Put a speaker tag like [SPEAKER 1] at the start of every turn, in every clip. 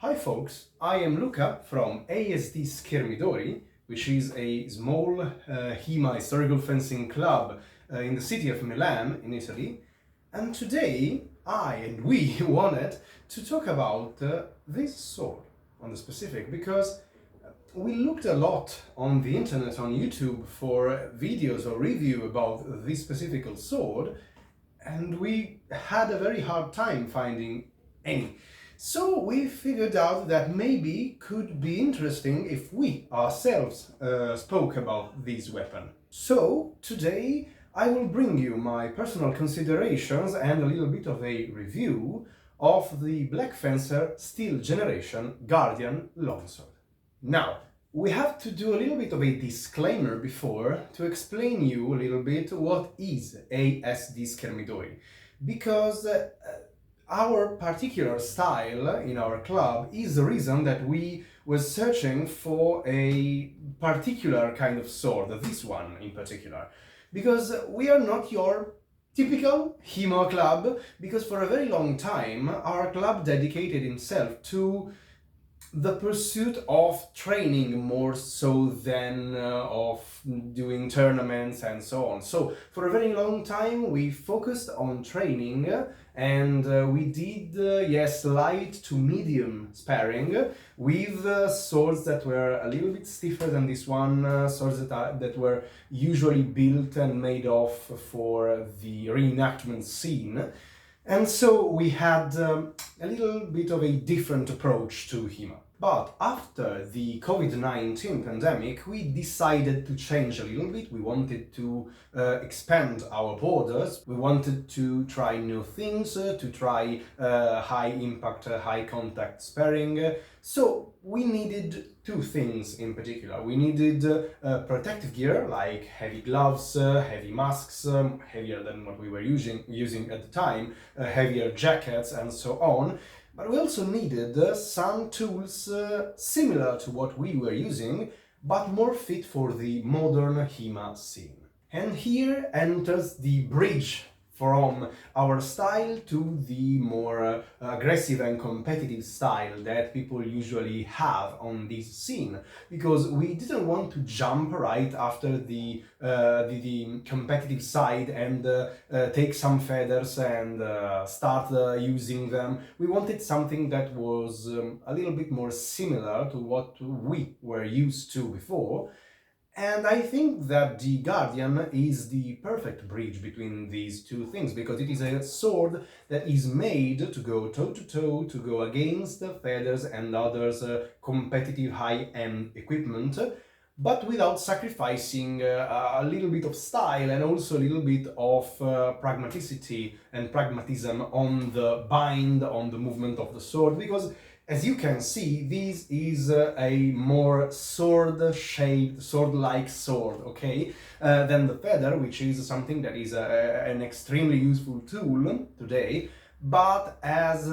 [SPEAKER 1] Hi folks, I am Luca from ASD Schermidori, which is a small HEMA historical fencing club in the city of Milan in Italy. And today I and we wanted to talk about this sword on the specific because we looked a lot on the internet, on YouTube, for videos or review about this specific sword, and we had a very hard time finding any. So we figured out that maybe could be interesting if we ourselves spoke about this weapon. So today I will bring you my personal considerations and a little bit of a review of the Blackfencer Steel Generation Guardian Longsword. Now, we have to do a little bit of a disclaimer before to explain you a little bit what is ASD Schermidori, because our particular style in our club is the reason that we were searching for a particular kind of sword, this one in particular, because we are not your typical HEMA club, because for a very long time our club dedicated itself to the pursuit of training more so than of doing tournaments and so on. So for a very long time we focused on training and we did, yes, light to medium sparring with swords that were a little bit stiffer than this one, swords that were usually built and made of for the reenactment scene. And so we had a little bit of a different approach to HEMA. But after the COVID-19 pandemic, we decided to change a little bit. We wanted to expand our borders. We wanted to try new things, to try high impact, high contact sparring. So we needed two things in particular. We needed protective gear like heavy gloves, heavy masks, heavier than what we were using at the time, heavier jackets and so on. But we also needed some tools similar to what we were using, but more fit for the modern HEMA scene. And here enters the bridge from our style to the more aggressive and competitive style that people usually have on this scene, because we didn't want to jump right after the competitive side and take some feathers and start using them. We wanted something that was a little bit more similar to what we were used to before. And I think that the Guardian is the perfect bridge between these two things, because it is a sword that is made to go toe-to-toe, to go against the feathers and others competitive high-end equipment, but without sacrificing a little bit of style and also a little bit of pragmaticity and pragmatism on the bind, on the movement of the sword, because as you can see, this is a more sword-shaped, sword-like sword, okay, than the feather, which is something that is an extremely useful tool today, but has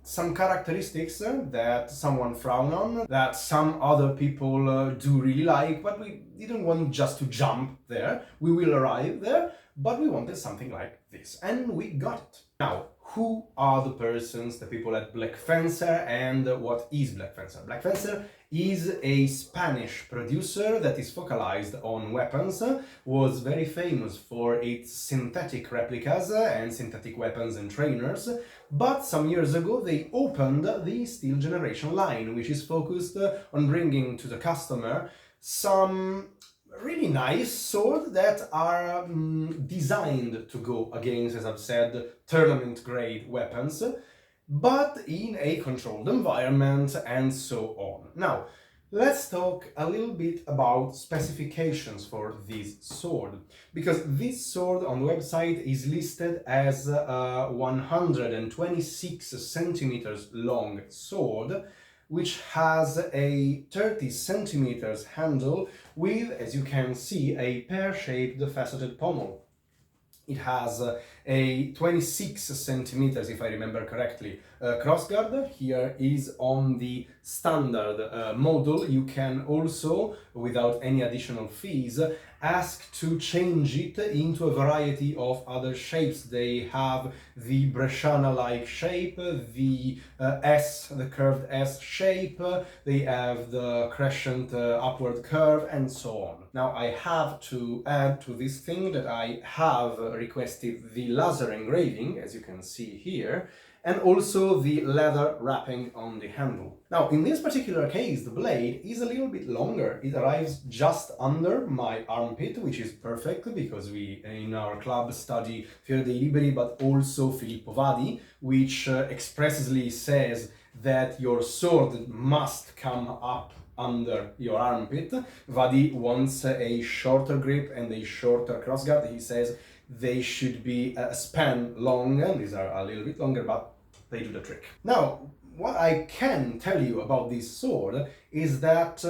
[SPEAKER 1] some characteristics that someone frown on, that some other people do really like, but we didn't want just to jump there. We will arrive there, but we wanted something like this, and we got it. Now, who are the persons, the people at Blackfencer, and what is Blackfencer? Blackfencer is a Spanish producer that is focalized on weapons, was very famous for its synthetic replicas and synthetic weapons and trainers, but some years ago they opened the Steel Generation line, which is focused on bringing to the customer some really nice swords that are designed to go against, as I've said, tournament-grade weapons, but in a controlled environment and so on. Now, let's talk a little bit about specifications for this sword, because this sword on the website is listed as a 126 centimeters long sword, which has a 30 centimeters handle with, as you can see, a pear-shaped faceted pommel. It has a 26 centimeters, if I remember correctly, crossguard. Here is on the standard model. You can also, without any additional fees, ask to change it into a variety of other shapes. They have the Bresciana-like shape, the the curved S shape, they have the crescent upward curve, and so on. Now I have to add to this thing that I have requested the laser engraving, as you can see here, and also the leather wrapping on the handle. Now, in this particular case, the blade is a little bit longer. It arrives just under my armpit, which is perfect because we, in our club, study Fiore dei Liberi, but also Filippo Vadi, which expressly says that your sword must come up under your armpit. Vadi wants a shorter grip and a shorter crossguard. He says they should be a span long, and these are a little bit longer, but they do the trick. Now, what I can tell you about this sword is that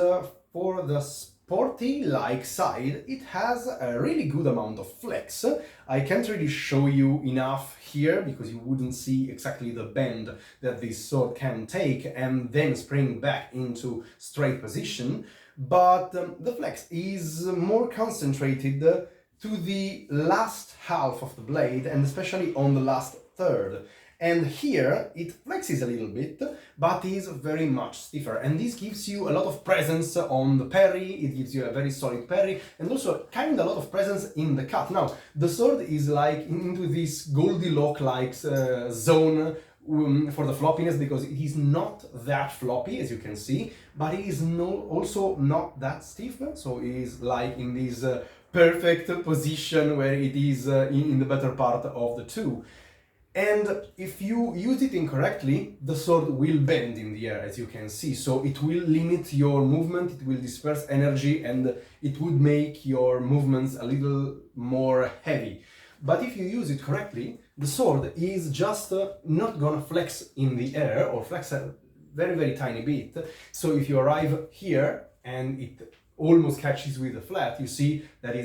[SPEAKER 1] for the sporty-like side, it has a really good amount of flex. I can't really show you enough here because you wouldn't see exactly the bend that this sword can take and then spring back into straight position, but the flex is more concentrated to the last half of the blade, and especially on the last third. And here it flexes a little bit, but is very much stiffer. And this gives you a lot of presence on the parry, it gives you a very solid parry, and also kind of a lot of presence in the cut. Now, the sword is like into this Goldilocks-like zone for the floppiness, because it is not that floppy, as you can see, but it is also not that stiff, so it is like in this perfect position where it is in the better part of the two. And if you use it incorrectly, the sword will bend in the air, as you can see. So it will limit your movement, it will disperse energy, and it would make your movements a little more heavy. But if you use it correctly, the sword is just not gonna flex in the air, or flex a very, very tiny bit. So if you arrive here and it almost catches with the flat, you see that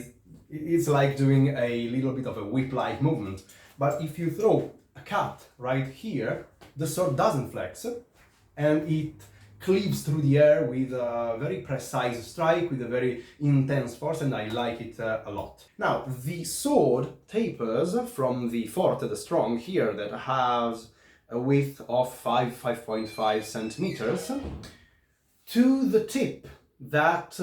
[SPEAKER 1] it's like doing a little bit of a whip-like movement. But if you throw a cut right here, the sword doesn't flex, and it cleaves through the air with a very precise strike, with a very intense force, and I like it a lot. Now, the sword tapers from the forte, the strong here, that has a width of 5.5 centimeters, to the tip that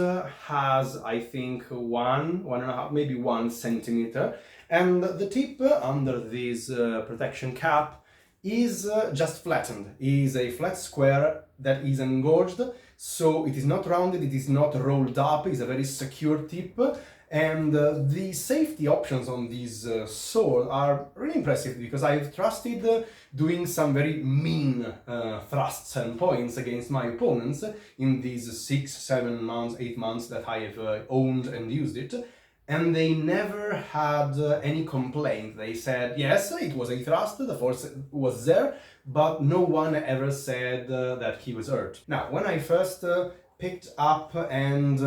[SPEAKER 1] has, I think, one and a half, maybe 1 centimeter. And the tip under this protection cap is just flattened. It is a flat square that is engorged, so it is not rounded, it is not rolled up, it's a very secure tip. And the safety options on this sword are really impressive, because I've trusted doing some very mean thrusts and points against my opponents in these 6, 7 months, 8 months that I have owned and used it. And they never had any complaint. They said, yes, it was a thrust, the force was there, but no one ever said that he was hurt. Now, when I first picked up and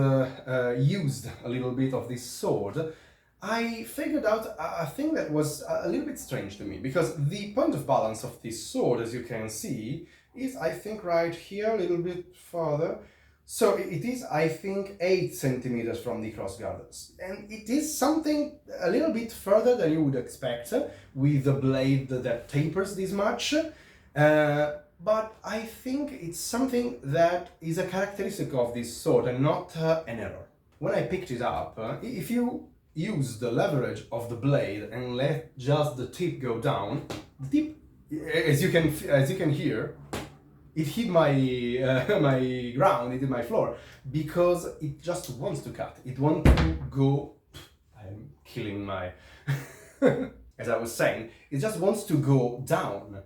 [SPEAKER 1] used a little bit of this sword, I figured out a thing that was a little bit strange to me, because the point of balance of this sword, as you can see, is, I think, right here, a little bit farther. So it is, I think, 8 centimeters from the crossguard, and it is something a little bit further than you would expect with a blade that tapers this much, but I think it's something that is a characteristic of this sword and not an error. When I picked it up, if you use the leverage of the blade and let just the tip go down, the tip, as you can hear, it hit my my ground, it hit my floor, because it just wants to cut. It wants to go. I'm killing my. As I was saying, it just wants to go down.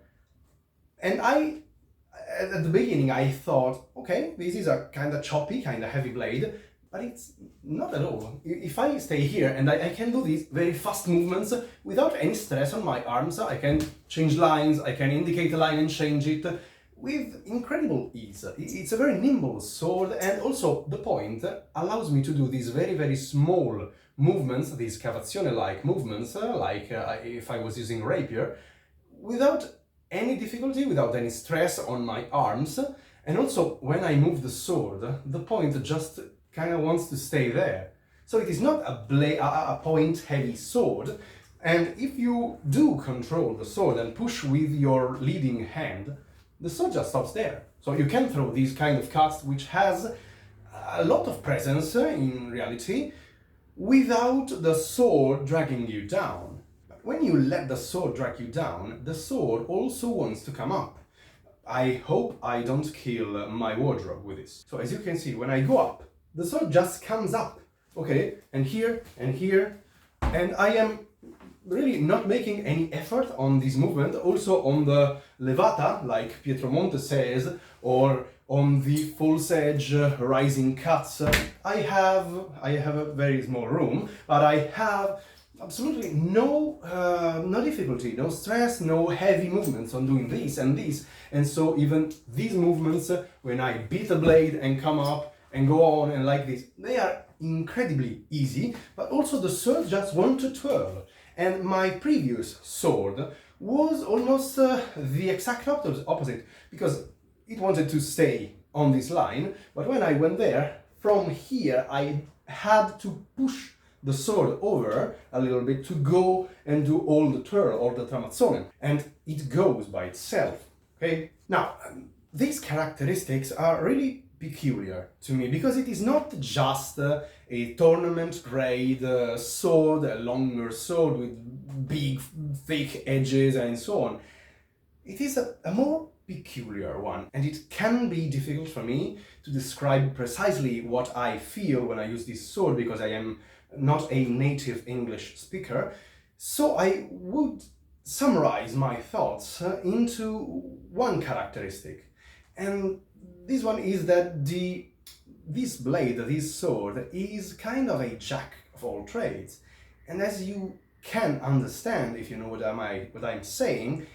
[SPEAKER 1] And at the beginning, I thought, okay, this is a kind of choppy, kind of heavy blade, but it's not at all. If I stay here and I can do these very fast movements without any stress on my arms, I can change lines, I can indicate a line and change it with incredible ease. It's a very nimble sword, and also the point allows me to do these very, very small movements, these cavazione-like movements, if I was using rapier, without any difficulty, without any stress on my arms. And also, when I move the sword, the point just kind of wants to stay there. So it is not a point-heavy sword, and if you do control the sword and push with your leading hand, the sword just stops there. So you can throw these kind of cuts, which has a lot of presence in reality, without the sword dragging you down. But when you let the sword drag you down, the sword also wants to come up. I hope I don't kill my wardrobe with this. So as you can see, when I go up, the sword just comes up, okay? And here, and I am really not making any effort on this movement. Also on the levata, like Pietromonte says, or on the false edge rising cuts, I have a very small room, but I have absolutely no difficulty, no stress, no heavy movements on doing this and this. And so even these movements, when I beat a blade and come up and go on and like this, they are incredibly easy, but also the sword just wants to twirl. And my previous sword was almost the exact opposite, because it wanted to stay on this line, but when I went there, from here I had to push the sword over a little bit to go and do all the twirl or the tramazzone, and it goes by itself, okay? Now, these characteristics are really peculiar to me, because it is not just a tournament grade sword, a longer sword with big, thick edges and so on. It is a more peculiar one, and it can be difficult for me to describe precisely what I feel when I use this sword, because I am not a native English speaker. So I would summarize my thoughts into one characteristic, and this one is that this blade, this sword, is kind of a jack of all trades. And as you can understand, if you know what I'm saying,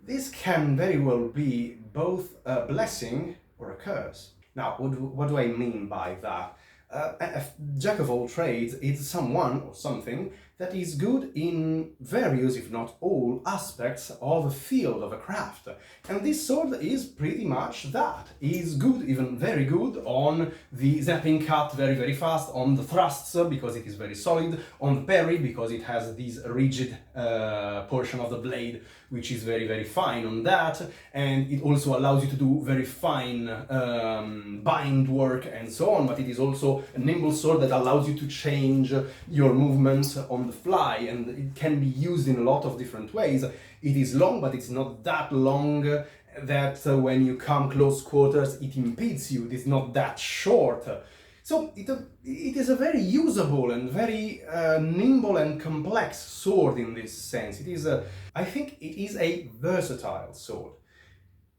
[SPEAKER 1] this can very well be both a blessing or a curse. Now, what do I mean by that? A jack of all trades is someone or something that is good in various, if not all, aspects of a field, of a craft. And this sword is pretty much that. Is good, even very good, on the zapping cut very, very fast, on the thrusts, because it is very solid, on the parry, because it has this rigid portion of the blade, which is very, very fine on that, and it also allows you to do very fine bind work and so on, but it is also a nimble sword that allows you to change your movement on the fly, and it can be used in a lot of different ways. It is long, but it's not that long that when you come close quarters it impedes you. It is not that short. So it is a very usable and very nimble and complex sword in this sense. I think it is a versatile sword.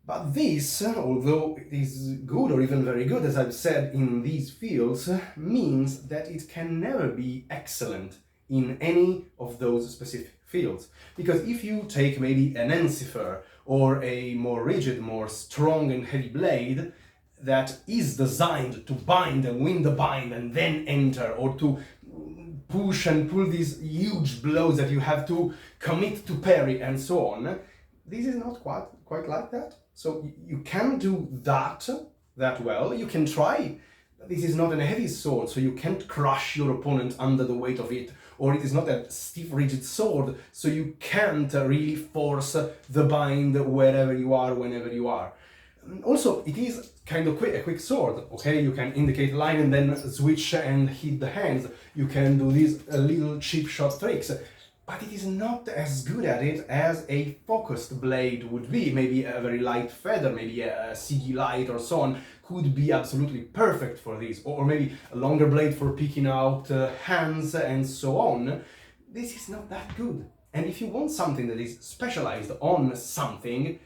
[SPEAKER 1] But this, although it is good or even very good, as I've said, in these fields, means that it can never be excellent in any of those specific fields. Because if you take maybe an Ensifer or a more rigid, more strong and heavy blade that is designed to bind and win the bind and then enter, or to push and pull these huge blows that you have to commit to parry and so on, this is not quite like that. So you can do that well, you can try. This is not a heavy sword, so you can't crush your opponent under the weight of it, or it is not a stiff, rigid sword, so you can't really force the bind wherever you are, whenever you are. Also, it is kind of a quick sword, okay? You can indicate a line and then switch and hit the hands. You can do these little cheap shot tricks. But it is not as good at it as a focused blade would be. Maybe a very light feather, maybe a Sigi light or so on, could be absolutely perfect for this. Or maybe a longer blade for picking out hands and so on. This is not that good. And if you want something that is specialized on something,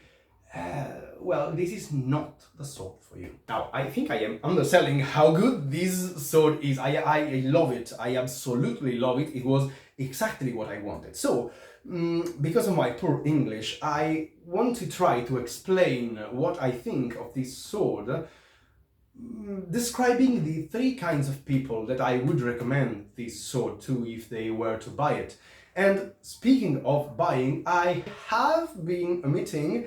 [SPEAKER 1] well, this is not the sword for you. Now, I think I am underselling how good this sword is. I love it. I absolutely love it. It was exactly what I wanted. So, because of my poor English, I want to try to explain what I think of this sword describing the three kinds of people that I would recommend this sword to if they were to buy it. And speaking of buying, I have been omitting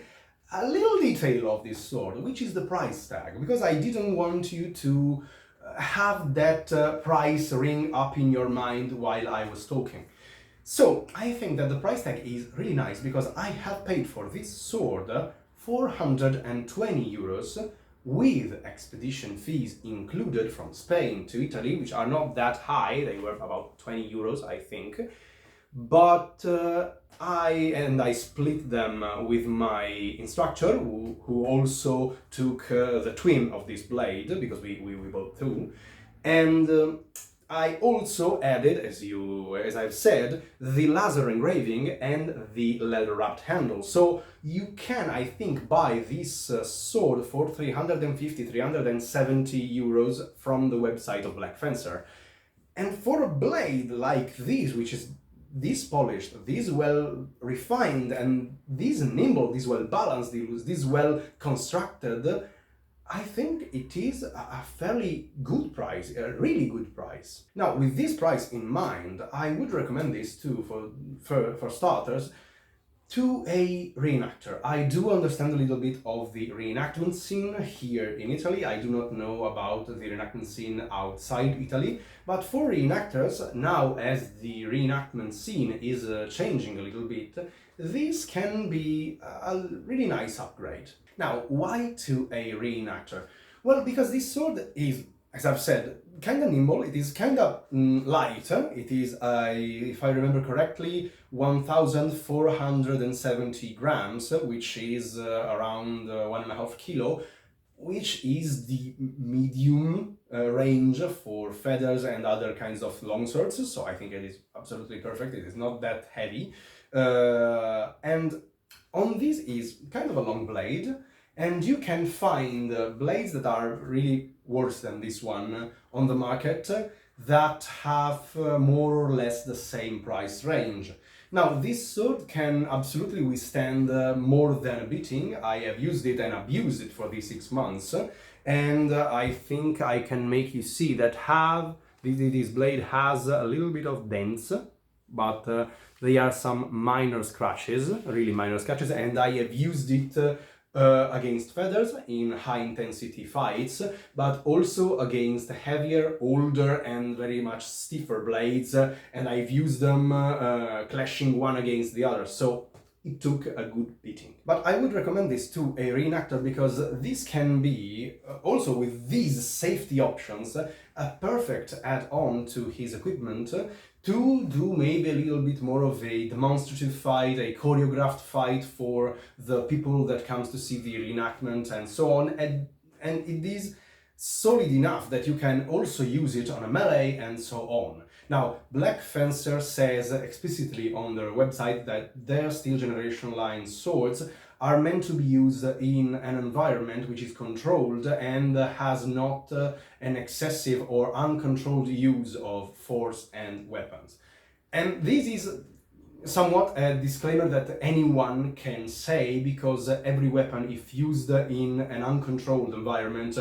[SPEAKER 1] a little detail of this sword, which is the price tag, because I didn't want you to have that price ring up in your mind while I was talking. So I think that the price tag is really nice because I have paid for this sword 420 euros with expedition fees included from Spain to Italy, which are not that high. They were about 20 euros, I think. But I split them with my instructor, who also took the twin of this blade, because we bought two. And I also added, as I've said, the laser engraving and the leather-wrapped handle. So you can, I think, buy this sword for 350-370 euros from the website of Blackfencer. And for a blade like this, which is this polished, this well refined, and this nimble, this well balanced, this well constructed, I think it is a fairly good price, a really good price. Now, with this price in mind, I would recommend this too, for starters, to a reenactor. I do understand a little bit of the reenactment scene here in Italy. I do not know about the reenactment scene outside Italy, but for reenactors, now as the reenactment scene is changing a little bit, this can be a really nice upgrade. Now, why to a reenactor? Well, because this sword is, as I've said, kind of nimble. It is kind of light. It is, if I remember correctly, 1,470 grams, which is around 1.5 kilo, which is the medium range for feathers and other kinds of longswords. So I think it is absolutely perfect. It is not that heavy. And on this is kind of a long blade, and you can find blades that are really worse than this one on the market that have more or less the same price range. Now, this sword can absolutely withstand more than a beating. I have used it and abused it for these 6 months, and I think I can make you see that this blade has a little bit of dents, but they are some minor scratches, really minor scratches, and I have used it against feathers in high-intensity fights, but also against heavier, older, and very much stiffer blades, and I've used them clashing one against the other, so it took a good beating. But I would recommend this to a reenactor because this can be, also with these safety options, a perfect add-on to his equipment to do maybe a little bit more of a demonstrative fight, a choreographed fight for the people that comes to see the reenactment and so on. And it is solid enough that you can also use it on a melee and so on. Now, Blackfencer says explicitly on their website that their Steel Generation line swords are meant to be used in an environment which is controlled and has not an excessive or uncontrolled use of force and weapons. And this is somewhat a disclaimer that anyone can say, because every weapon, if used in an uncontrolled environment,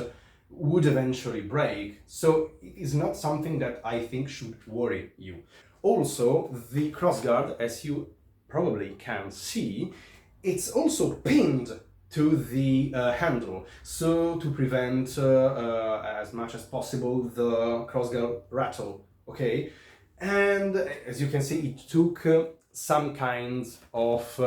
[SPEAKER 1] would eventually break. So it is not something that I think should worry you. Also, the crossguard, as you probably can see, it's also pinned to the handle, so to prevent as much as possible the crossguard rattle, okay? And as you can see, it took some kinds of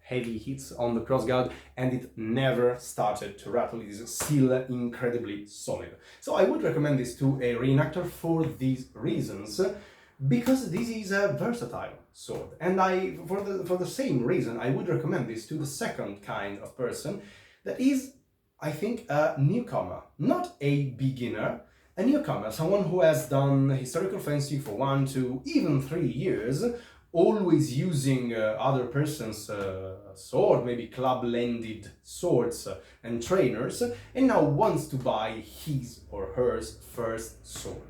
[SPEAKER 1] heavy hits on the crossguard and it never started to rattle. It is still incredibly solid. So I would recommend this to a reenactor for these reasons, because this is a versatile sword. And for the same reason, I would recommend this to the second kind of person that is, I think, a newcomer, not a beginner, a newcomer, someone who has done historical fencing for 1, 2, even 3 years, always using other person's sword, maybe club-lended swords and trainers, and now wants to buy his or her first sword.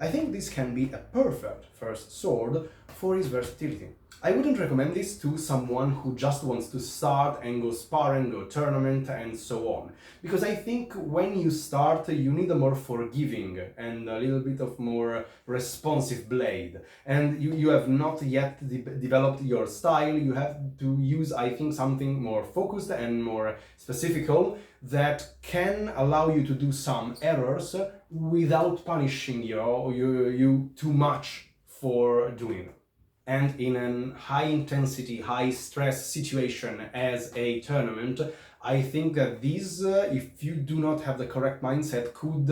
[SPEAKER 1] I think this can be a perfect first sword for its versatility. I wouldn't recommend this to someone who just wants to start and go sparring, go tournament and so on. Because I think when you start, you need a more forgiving and a little bit of more responsive blade. And you have not yet developed your style. You have to use, I think, something more focused and more specifical that can allow you to do some errors without punishing you too much for doing it. And in a high intensity, high stress situation as a tournament, I think that these, if you do not have the correct mindset, could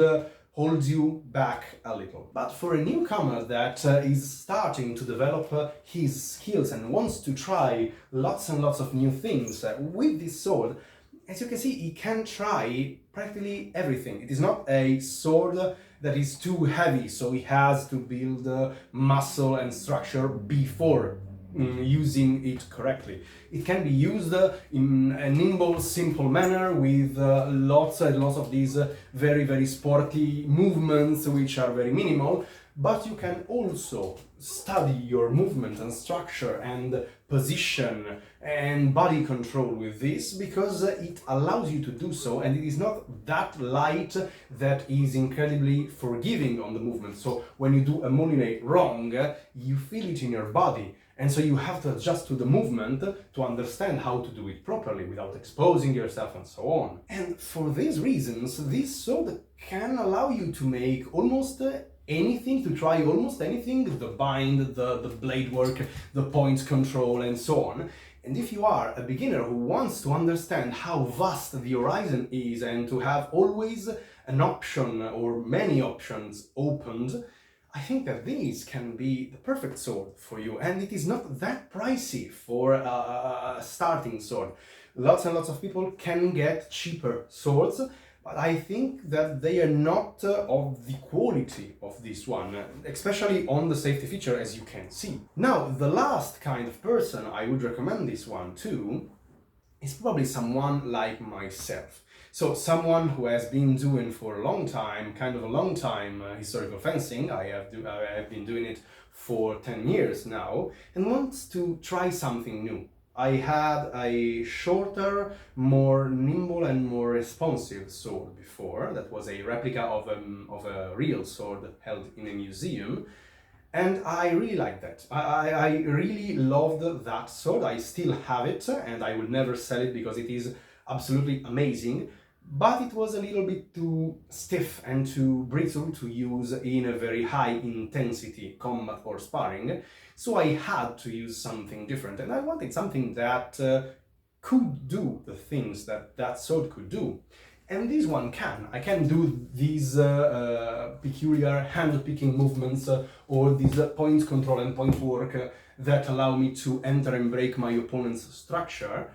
[SPEAKER 1] hold you back a little. But for a newcomer that is starting to develop his skills and wants to try lots and lots of new things with this sword, as you can see, he can try practically everything. It is not a sword that is too heavy, so he has to build muscle and structure before using it correctly. It can be used in a nimble, simple manner with lots and lots of these very, very sporty movements which are very minimal, but you can also study your movement and structure and position and body control with this, because it allows you to do so, and it is not that light that is incredibly forgiving on the movement. So when you do a moulinet wrong, you feel it in your body, and so you have to adjust to the movement to understand how to do it properly without exposing yourself and so on. And for these reasons, this sword can allow you to make almost anything, to try almost anything, the bind, the blade work, the point control and so on. And if you are a beginner who wants to understand how vast the horizon is and to have always an option or many options opened, I think that this can be the perfect sword for you, and it is not that pricey for a starting sword. Lots and lots of people can get cheaper swords, but I think that they are not of the quality of this one, especially on the safety feature, as you can see. Now, the last kind of person I would recommend this one to is probably someone like myself. So someone who has been doing for a long time, historical fencing. I have been doing it for 10 years now, and wants to try something new. I had a shorter, more nimble and more responsive sword before. That was a replica of a real sword held in a museum. And I really liked that. I really loved that sword. I still have it and I will never sell it because it is absolutely amazing. But it was a little bit too stiff and too brittle to use in a very high intensity combat or sparring. So I had to use something different, and I wanted something that could do the things that that sword could do. And this one can. I can do these peculiar hand-picking movements or these point control and point work that allow me to enter and break my opponent's structure.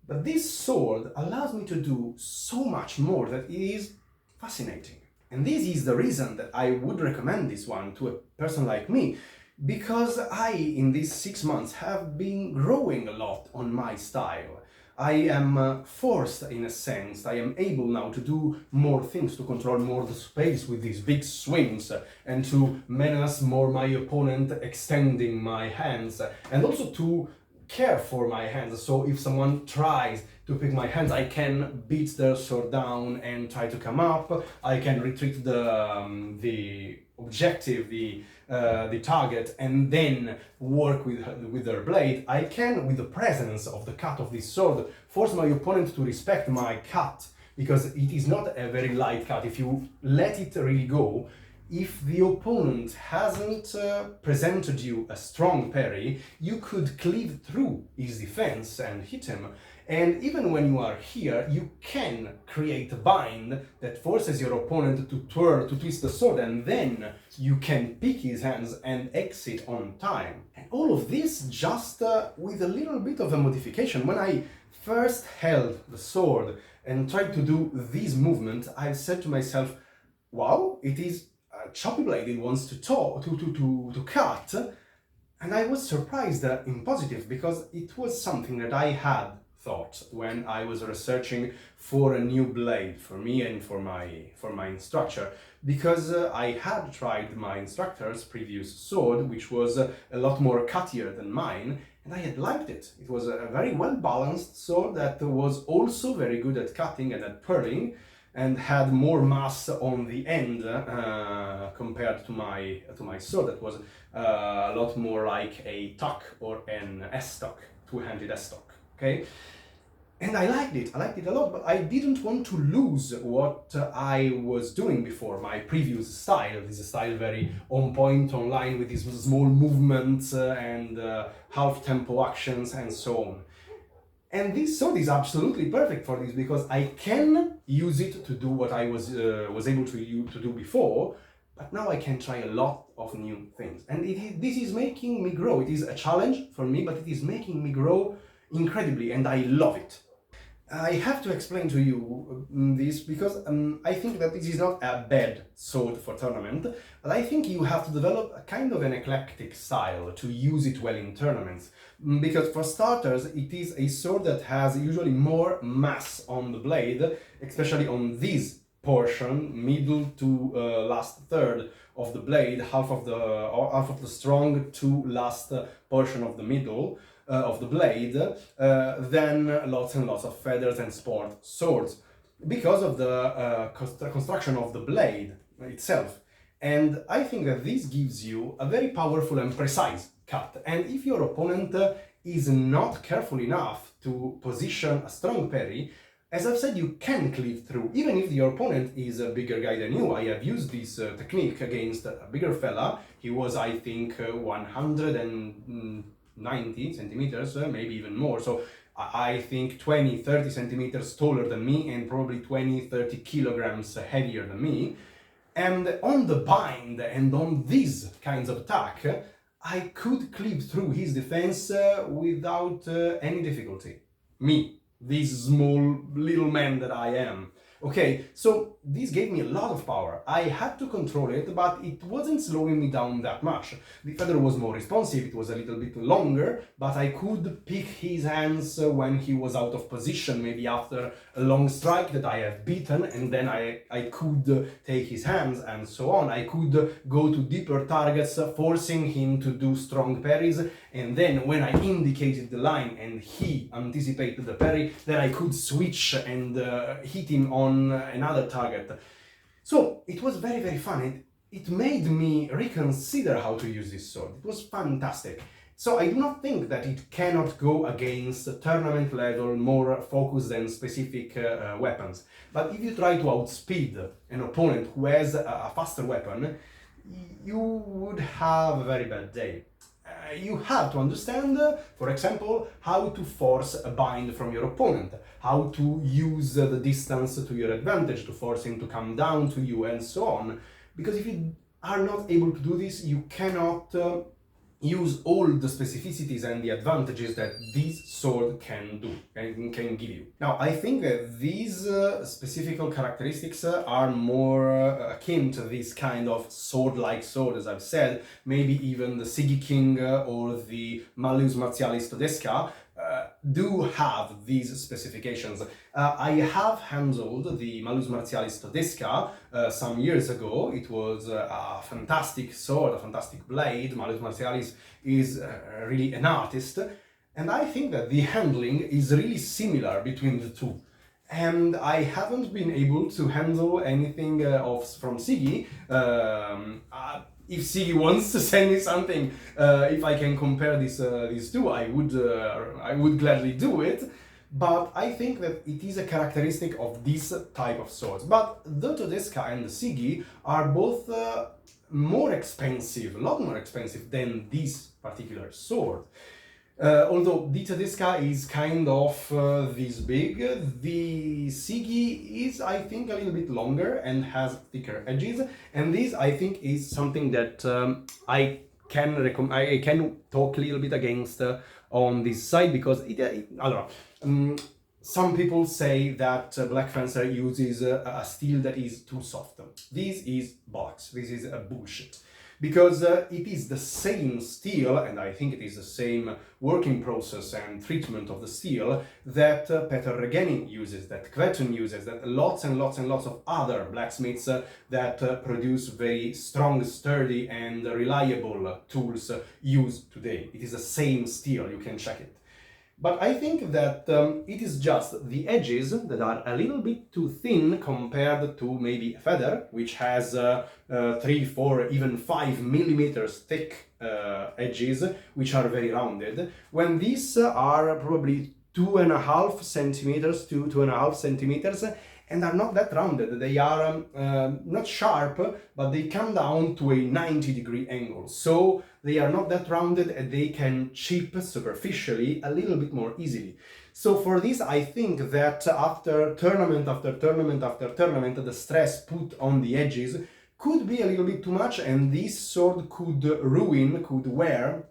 [SPEAKER 1] But this sword allows me to do so much more that it is fascinating. And this is the reason that I would recommend this one to a person like me, because I, in these 6 months, have been growing a lot on my style. I am forced, in a sense, I am able now to do more things, to control more the space with these big swings, and to menace more my opponent, extending my hands, and also to care for my hands. So if someone tries to pick my hands, I can beat their sword down and try to come up. I can retreat the objective, the target, and then work with their blade. I can, with the presence of the cut of this sword, force my opponent to respect my cut, because it is not a very light cut. If you let it really go, if the opponent hasn't presented you a strong parry, you could cleave through his defense and hit him. And even when you are here, you can create a bind that forces your opponent to twirl, to twist the sword, and then you can pick his hands and exit on time. And all of this just with a little bit of a modification. When I first held the sword and tried to do this movement, I said to myself, wow, it is a choppy blade, it wants to cut. And I was surprised in positive, because it was something that I had thought when I was researching for a new blade for me and for my instructor, because I had tried my instructor's previous sword, which was a lot more cuttier than mine, and I had liked it. It was a very well balanced sword that was also very good at cutting and at purling, and had more mass on the end compared to my sword that was a lot more like a tuck or an S-tuck, two-handed S-tuck. Okay, and I liked it a lot, but I didn't want to lose what I was doing before, my previous style. This style very on point, online, with these small movements and half-tempo actions and so on. And this sword is absolutely perfect for this, because I can use it to do what I was able to do before, but now I can try a lot of new things. And this is making me grow. It is a challenge for me, but it is making me grow incredibly, and I love it. I have to explain to you this because I think that this is not a bad sword for tournament, but I think you have to develop a kind of an eclectic style to use it well in tournaments. Because for starters, it is a sword that has usually more mass on the blade, especially on this portion, middle to last third of the blade, half of the strong to last portion of the middle of the blade, then lots and lots of feathers and sport swords, because of the construction of the blade itself. And I think that this gives you a very powerful and precise cut. And if your opponent is not careful enough to position a strong parry, as I've said, you can cleave through, even if your opponent is a bigger guy than you. I have used this technique against a bigger fella. He was, I think, 190 centimeters, maybe even more. So I think 20-30 centimeters taller than me, and probably 20-30 kilograms heavier than me. And on the bind and on these kinds of attack, I could cleave through his defense without any difficulty. Me, this small little man that I am. Okay, so this gave me a lot of power. I had to control it, but it wasn't slowing me down that much. The feather was more responsive, it was a little bit longer, but I could pick his hands when he was out of position, maybe after a long strike that I have beaten, and then I could take his hands and so on. I could go to deeper targets, forcing him to do strong parries, and then when I indicated the line and he anticipated the parry, then I could switch and hit him on another target. So it was very, very fun. It made me reconsider how to use this sword. It was fantastic. So I do not think that it cannot go against tournament level, more focused and specific weapons. But if you try to outspeed an opponent who has a faster weapon, you would have a very bad day. You have to understand, for example, how to force a bind from your opponent, how to use the distance to your advantage to force him to come down to you, and so on. Because if you are not able to do this, you cannot use all the specificities and the advantages that this sword can do and can give you. Now, I think that these specific characteristics are more akin to this kind of sword-like sword, as I've said. Maybe even the Sigi King or the Malleus Martialis Todesca do have these specifications. I have handled the Malleus Martialis Todesca some years ago. It was a fantastic sword, a fantastic blade. Malleus Martialis is really an artist, and I think that the handling is really similar between the two. And I haven't been able to handle anything from Sigi. If Sigi wants to send me something, if I can compare these two, I would gladly do it. But I think that it is a characteristic of this type of swords. But the Todesca and the Sigi are both more expensive, a lot more expensive than this particular sword. Although the Todesca is kind of this big, the Sigi is, I think, a little bit longer and has thicker edges, and this, I think, is something that I can talk a little bit against on this side, because some people say that Blackfencer uses a steel that is too soft. This is bollocks. This is a bullshit. because it is the same steel, and I think it is the same working process and treatment of the steel that Peter Regeni uses, that Kvetun uses, that lots and lots and lots of other blacksmiths that produce very strong, sturdy and reliable tools use today. It is the same steel, you can check it. But I think that it is just the edges that are a little bit too thin compared to maybe a feather, which has 3, 4, even 5 millimeters thick edges, which are very rounded, when these are probably 2.5 centimeters to 2.5 centimeters and are not that rounded. They are not sharp, but they come down to a 90-degree angle. So they are not that rounded and they can chip superficially a little bit more easily. So for this, I think that after tournament after tournament after tournament, the stress put on the edges could be a little bit too much, and this sword could ruin, could wear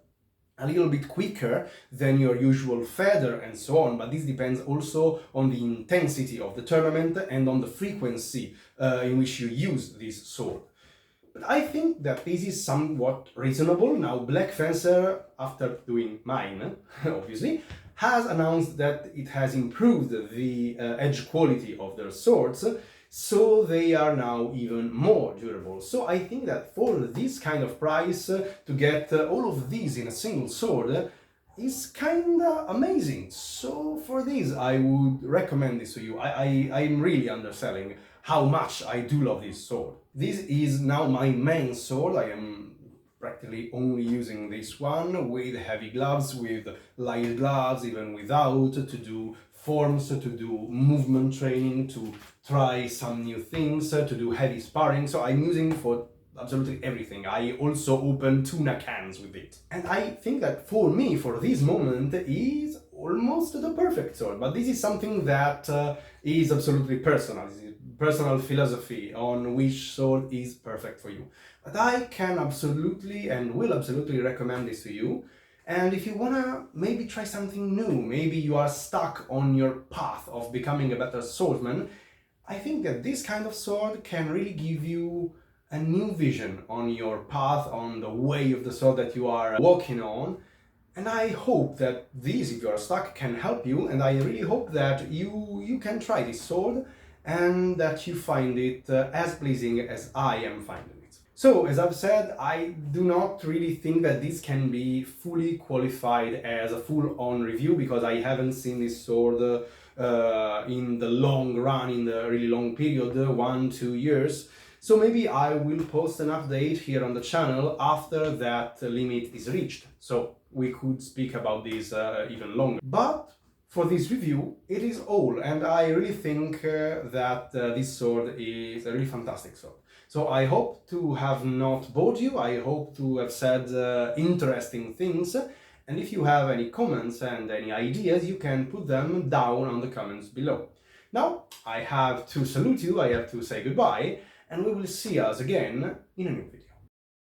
[SPEAKER 1] a little bit quicker than your usual feather and so on, but this depends also on the intensity of the tournament and on the frequency in which you use this sword. But I think that this is somewhat reasonable. Now, Blackfencer, after doing mine, obviously, has announced that it has improved the edge quality of their swords, so they are now even more durable. So I think that for this kind of price, to get all of these in a single sword is kinda amazing. So for this, I would recommend this to you. I'm really underselling how much I do love this sword. This is now my main sword. I am practically only using this one with heavy gloves, with light gloves, even without, to do forms, to do movement training, to try some new things, to do heavy sparring. So I'm using it for absolutely everything. I also open tuna cans with it. And I think that for me, for this moment, is almost the perfect sword. But this is something that is absolutely personal. This is personal philosophy on which sword is perfect for you. But I can absolutely and will absolutely recommend this to you. And if you wanna maybe try something new, maybe you are stuck on your path of becoming a better swordsman, I think that this kind of sword can really give you a new vision on your path, on the way of the sword that you are walking on. And I hope that this, if you are stuck, can help you. And I really hope that you can try this sword and that you find it as pleasing as I am finding it. So, as I've said, I do not really think that this can be fully qualified as a full-on review, because I haven't seen this sword in the long run, in the really long period, 1-2 years. So maybe I will post an update here on the channel after that limit is reached. So we could speak about this even longer. But for this review, it is all, and I really think that this sword is a really fantastic sword. So I hope to have not bored you, I hope to have said interesting things, and if you have any comments and any ideas, you can put them down on the comments below. Now, I have to salute you, I have to say goodbye, and we will see us again in a new video.